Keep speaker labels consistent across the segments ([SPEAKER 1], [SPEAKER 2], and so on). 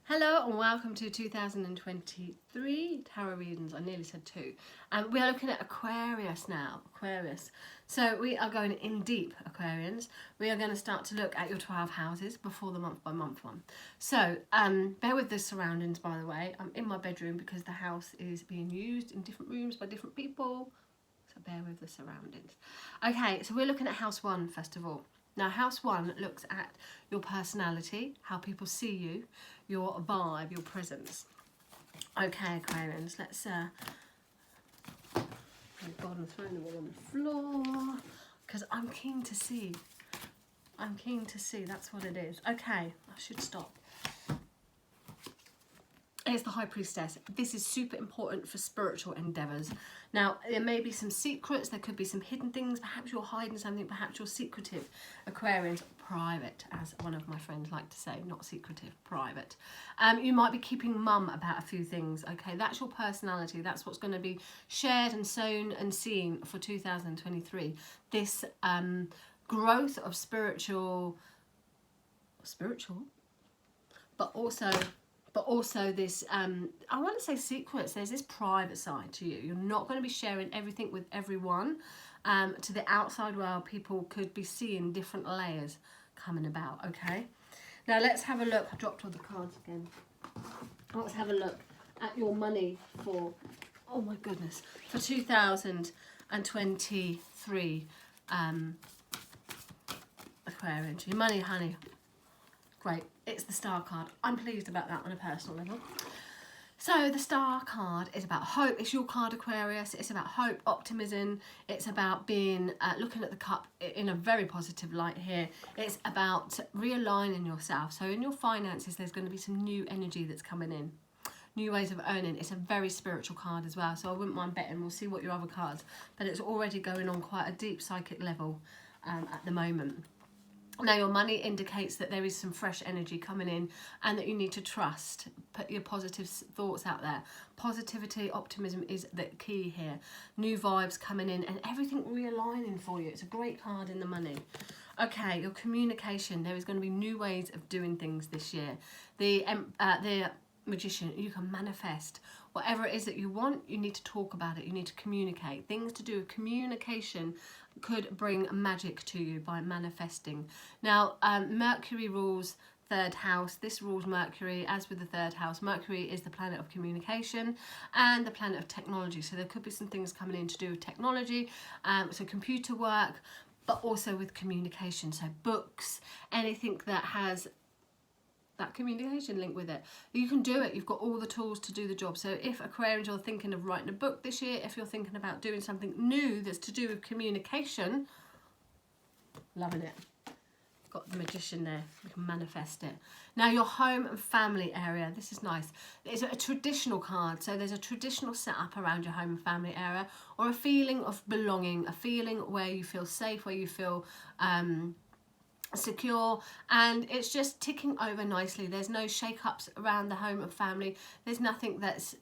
[SPEAKER 1] Hello and welcome to 2023 Tarot Readings. I nearly said two. We are looking at Aquarius now. Aquarius. So we are going in deep, Aquarians. We are going to start to look at your 12 houses before the month by month one. So bear with the surroundings, by the way. I'm in my bedroom because the house is being used in different rooms by different people. So bear with the surroundings. Okay, so we're looking at house one first of all. Now, house one looks at your personality, how people see you, your vibe, your presence. Okay, Aquarians, let's, oh God, I'm throwing them all on the floor, because I'm keen to see. I'm keen to see, that's what it is. Okay, I should stop. It's the High Priestess. This is super important for spiritual endeavours. Now, there may be some secrets, there could be some hidden things, perhaps you're hiding something, perhaps you're secretive. Aquarians, private, as one of my friends like to say, not secretive, private. You might be keeping mum about a few things, okay? That's your personality, that's what's going to be shared and sown and seen for 2023. This growth of spiritual, but also this, I want to say secrets, there's this private side to you. You're not going to be sharing everything with everyone. To the outside world, people could be seeing different layers coming about, okay? Now let's have a look. I dropped all the cards again. Let's have a look at your money for, oh my goodness, for 2023 Aquarians. Your money, honey. Great, it's the Star card. I'm pleased about that on a personal level. So the Star card is about hope. It's your card, Aquarius. It's about hope, optimism. It's about being, looking at the cup in a very positive light here. It's about realigning yourself. So in your finances, there's going to be some new energy that's coming in. New ways of earning. It's a very spiritual card as well. So I wouldn't mind betting. We'll see what your other cards. But it's already going on quite a deep psychic level at the moment. Now your money indicates that there is some fresh energy coming in and that you need to trust. Put your positive thoughts out there. Positivity, optimism is the key here. New vibes coming in and everything realigning for you. It's a great card in the money. Okay, your communication. There is going to be new ways of doing things this year. The Magician, you can manifest. Whatever it is that you want, you need to talk about it. You need to communicate. Things to do with communication could bring magic to you by manifesting. Now, Mercury rules third house. This rules Mercury, as with the third house. Mercury is the planet of communication and the planet of technology. So there could be some things coming in to do with technology, so computer work, but also with communication. So books, anything that has that communication link with it. You can do it. You've got all the tools to do the job. So if Aquarians, you're thinking of writing a book this year, if you're thinking about doing something new that's to do with communication, loving it. Got the Magician there. You can manifest it. Now your home and family area. This is nice. It's a traditional card. So there's a traditional setup around your home and family area, or a feeling of belonging, a feeling where you feel safe, where you feel secure, and it's just ticking over nicely. There's no shake-ups around the home and family. There's nothing that's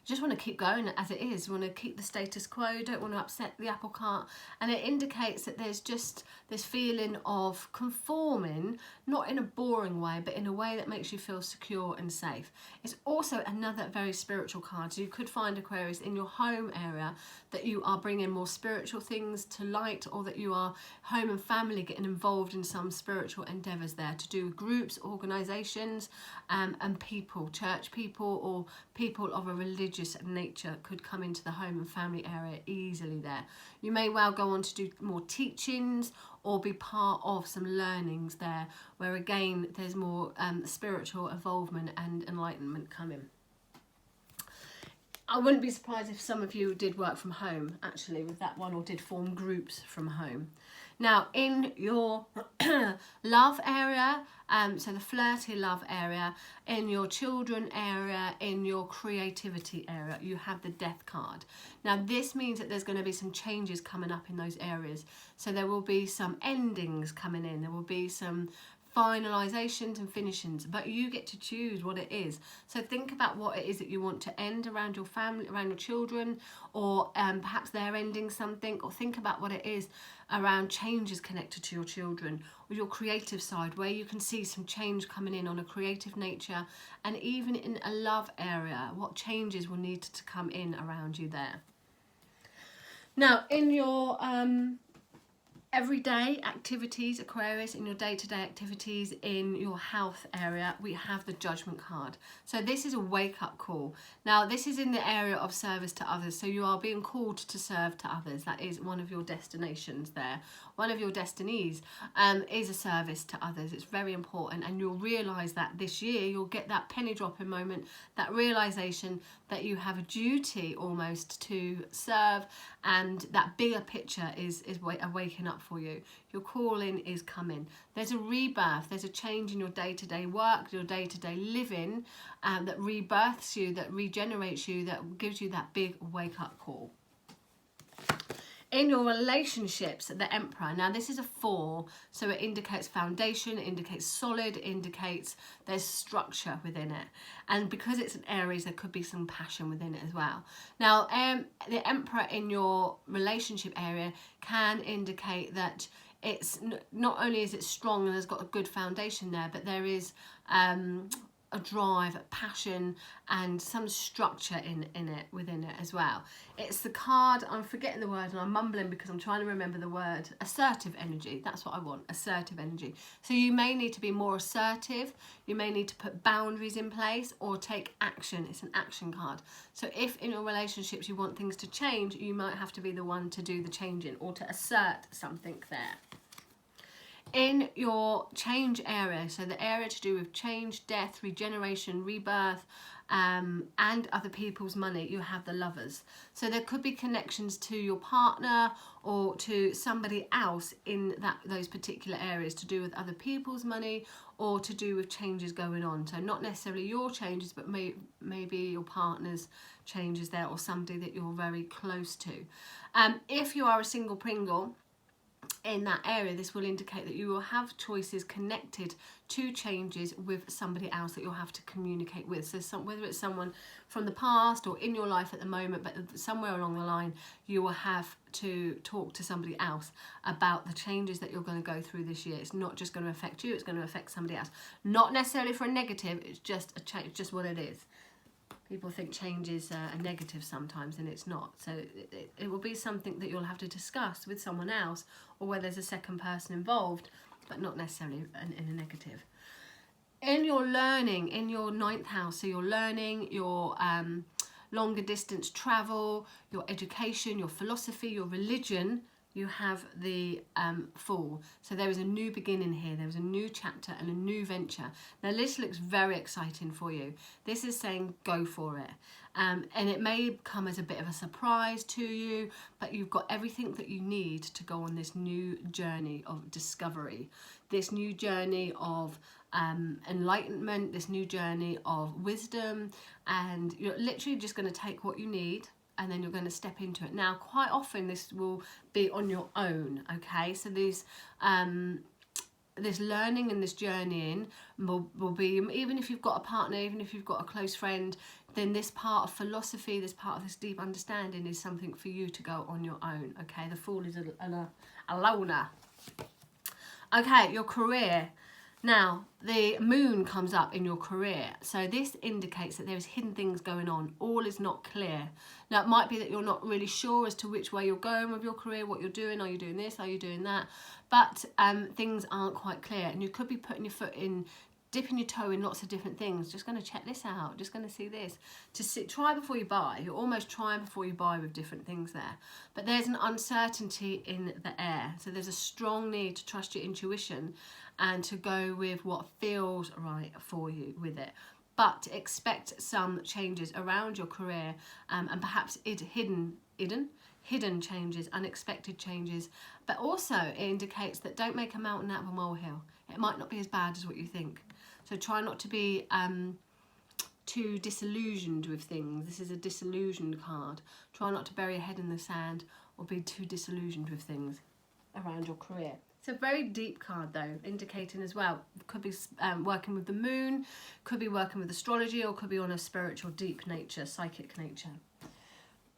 [SPEAKER 1] you just want to keep going as it is. You want to keep the status quo, don't want to upset the apple cart, and it indicates that there's just this feeling of conforming, not in a boring way, but in a way that makes you feel secure and safe. It's also another very spiritual card. So you could find, Aquarius, in your home area that you are bringing more spiritual things to light, or that you are home and family getting involved in some spiritual endeavours there to do with groups, organisations, and people, church people, or people of a religious nature could come into the home and family area easily there. You may well go on to do more teachings or be part of some learnings there, where again there's more spiritual involvement and enlightenment coming. I wouldn't be surprised if some of you did work from home actually with that one, or did form groups from home. Now in your love area, so the flirty love area, in your children area, in your creativity area, you have the Death card. Now this means that there's going to be some changes coming up in those areas. So there will be some endings coming in. There will be some finalizations and finishings, but you get to choose what it is. So think about what it is that you want to end around your family, around your children, or perhaps they're ending something, or think about what it is around changes connected to your children or your creative side, where you can see some change coming in on a creative nature, and even in a love area, what changes will need to come in around you there. Now, in your everyday activities, Aquarius, in your day-to-day activities, in your health area, we have the Judgment card. So this is a wake-up call. Now, this is in the area of service to others. So you are being called to serve to others. That is one of your destinations there. One of your destinies is a service to others. It's very important, and you'll realise that this year you'll get that penny dropping moment, that realisation that you have a duty almost to serve, and that bigger picture is waking up for you. Your calling is coming. There's a rebirth, there's a change in your day-to-day work, your day-to-day living, that rebirths you, that regenerates you, that gives you that big wake-up call. In your relationships, the Emperor. Now this is a 4, so it indicates foundation, it indicates solid, it indicates there's structure within it. And because it's an Aries, there could be some passion within it as well. Now the Emperor in your relationship area can indicate that it's not only is it strong and has got a good foundation there, but there is a drive, a passion, and some structure within it as well. It's the card, I'm forgetting the word and I'm mumbling because I'm trying to remember the word, assertive energy. That's what I want, assertive energy. So you may need to be more assertive, you may need to put boundaries in place or take action. It's an action card. So if in your relationships you want things to change, you might have to be the one to do the changing or to assert something there. In your change area, so the area to do with change, death, regeneration, rebirth, and other people's money, you have the Lovers. So there could be connections to your partner or to somebody else in those particular areas to do with other people's money or to do with changes going on. So not necessarily your changes, but maybe your partner's changes there, or somebody that you're very close to. If you are a single Pringle, in that area, this will indicate that you will have choices connected to changes with somebody else that you'll have to communicate with. So whether it's someone from the past or in your life at the moment, but somewhere along the line you will have to talk to somebody else about the changes that you're going to go through this year. It's not just going to affect you, it's going to affect somebody else. Not necessarily for a negative, it's just a change, just what it is. People think change is a negative sometimes, and it's not. So it will be something that you'll have to discuss with someone else, or where there's a second person involved, but not necessarily in a negative. In your learning, in your 9th house, so your learning, your longer distance travel, your education, your philosophy, your religion, you have the Fool. So there is a new beginning here. There is a new chapter and a new venture. Now this looks very exciting for you. This is saying go for it. And it may come as a bit of a surprise to you, but you've got everything that you need to go on this new journey of discovery, this new journey of enlightenment, this new journey of wisdom, and you're literally just going to take what you need and then you're going to step into it. Now, quite often this will be on your own, okay? So this learning and this journeying will be, even if you've got a partner, even if you've got a close friend, then this part of philosophy, this part of this deep understanding is something for you to go on your own, okay? The Fool is a loner. Okay, your career. Now, the Moon comes up in your career. So this indicates that there is hidden things going on. All is not clear. Now, it might be that you're not really sure as to which way you're going with your career, what you're doing. Are you doing this? Are you doing that? But things aren't quite clear. And you could be putting your foot in, dipping your toe in lots of different things. Just going to check this out. Just going to see this. Try before you buy. You're almost trying before you buy with different things there. But there's an uncertainty in the air. So there's a strong need to trust your intuition and to go with what feels right for you with it. But expect some changes around your career and perhaps hidden changes, unexpected changes. But also it indicates that don't make a mountain out of a molehill. It might not be as bad as what you think. So try not to be too disillusioned with things. This is a disillusioned card. Try not to bury your head in the sand or be too disillusioned with things around your career. It's a very deep card though, indicating as well, could be working with the moon, could be working with astrology, or could be on a spiritual deep nature, psychic nature.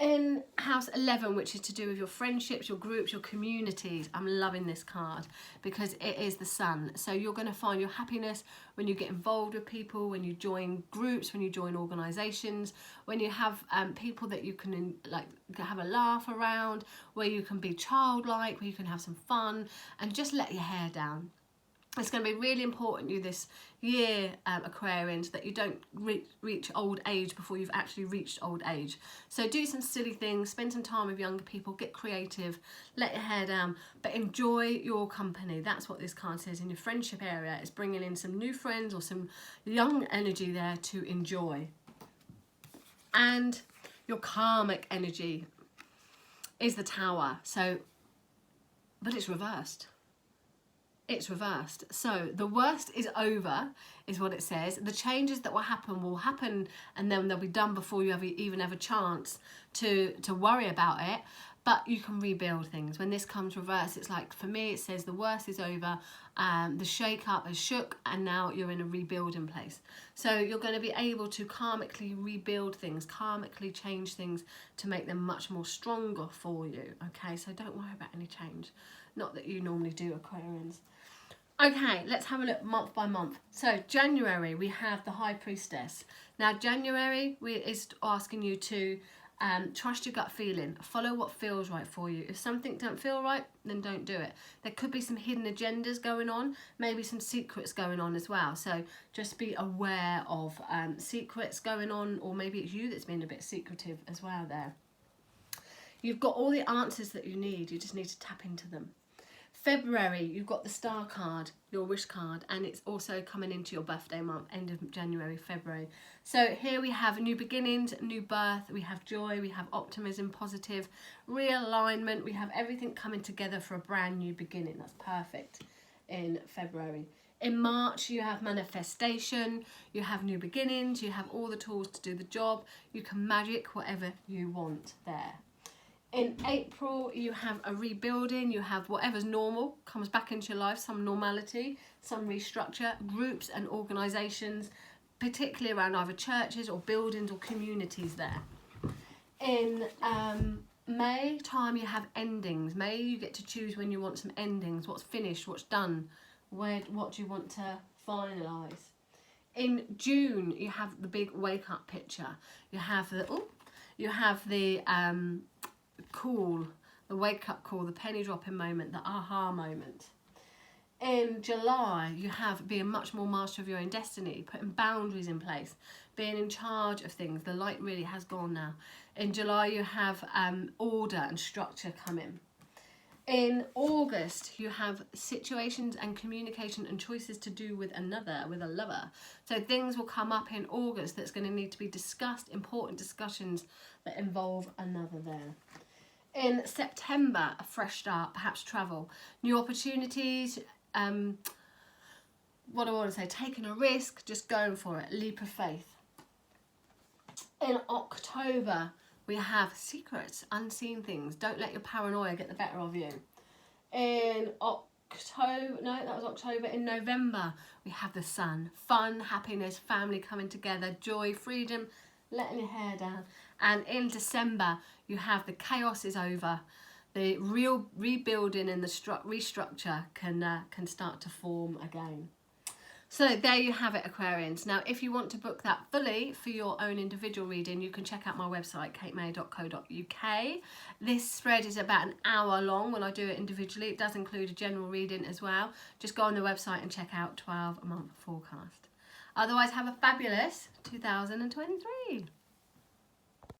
[SPEAKER 1] In house 11, which is to do with your friendships, your groups, your communities, I'm loving this card because it is the sun. So you're going to find your happiness when you get involved with people, when you join groups, when you join organisations, when you have people that you can like have a laugh around, where you can be childlike, where you can have some fun and just let your hair down. It's going to be really important you this year, Aquarians, that you don't reach old age before you've actually reached old age. So do some silly things, spend some time with younger people, get creative, let your hair down, but enjoy your company. That's what this card says in your friendship area. It's bringing in some new friends or some young energy there to enjoy. And your karmic energy is the Tower. So, but it's reversed. It's reversed. So the worst is over, is what it says. The changes that will happen, and then they'll be done before you even have a chance to worry about it. But you can rebuild things. When this comes reverse, it's like, for me, it says the worst is over. The shake up has shook, and now you're in a rebuilding place. So you're going to be able to karmically rebuild things, karmically change things to make them much more stronger for you. Okay, so don't worry about any change. Not that you normally do, Aquarians. Okay, let's have a look month by month. So January, we have the High Priestess. Now January is asking you to trust your gut feeling. Follow what feels right for you. If something don't feel right, then don't do it. There could be some hidden agendas going on, maybe some secrets going on as well. So just be aware of secrets going on, or maybe it's you that's been a bit secretive as well there. You've got all the answers that you need. You just need to tap into them. February, you've got the Star card, your wish card, and it's also coming into your birthday month, end of January, February. So here we have new beginnings, new birth, we have joy, we have optimism, positive, realignment, we have everything coming together for a brand new beginning. That's perfect in February. In March, you have manifestation, you have new beginnings, you have all the tools to do the job, you can magic whatever you want there. In April, you have a rebuilding, you have whatever's normal comes back into your life, some normality, some restructure, groups and organisations, particularly around either churches or buildings or communities there. In May time, you have endings. May, you get to choose when you want some endings, what's finished, what's done, what do you want to finalise. In June, you have the big wake up picture. You have the call, the wake up call, the penny dropping moment, the aha moment. In July, you have being much more master of your own destiny, putting boundaries in place, being in charge of things. The light really has gone now. In July, you have order and structure coming. In August, you have situations and communication and choices to do with another, with a lover. So things will come up in August that's going to need to be discussed, important discussions that involve another there. In September, a fresh start, perhaps travel, new opportunities, what do I want to say, taking a risk, just going for it, leap of faith. In October, we have secrets, unseen things. Don't let your paranoia get the better of you. In October, no, that was October. In November, we have the sun. Fun, happiness, family coming together, joy, freedom, letting your hair down. And in December, you have the chaos is over. The real rebuilding and the restructure can start to form again. So there you have it, Aquarians. Now, if you want to book that fully for your own individual reading, you can check out my website, katemayer.co.uk. This spread is about an hour long when I do it individually. It does include a general reading as well. Just go on the website and check out 12-month forecast. Otherwise, have a fabulous 2023.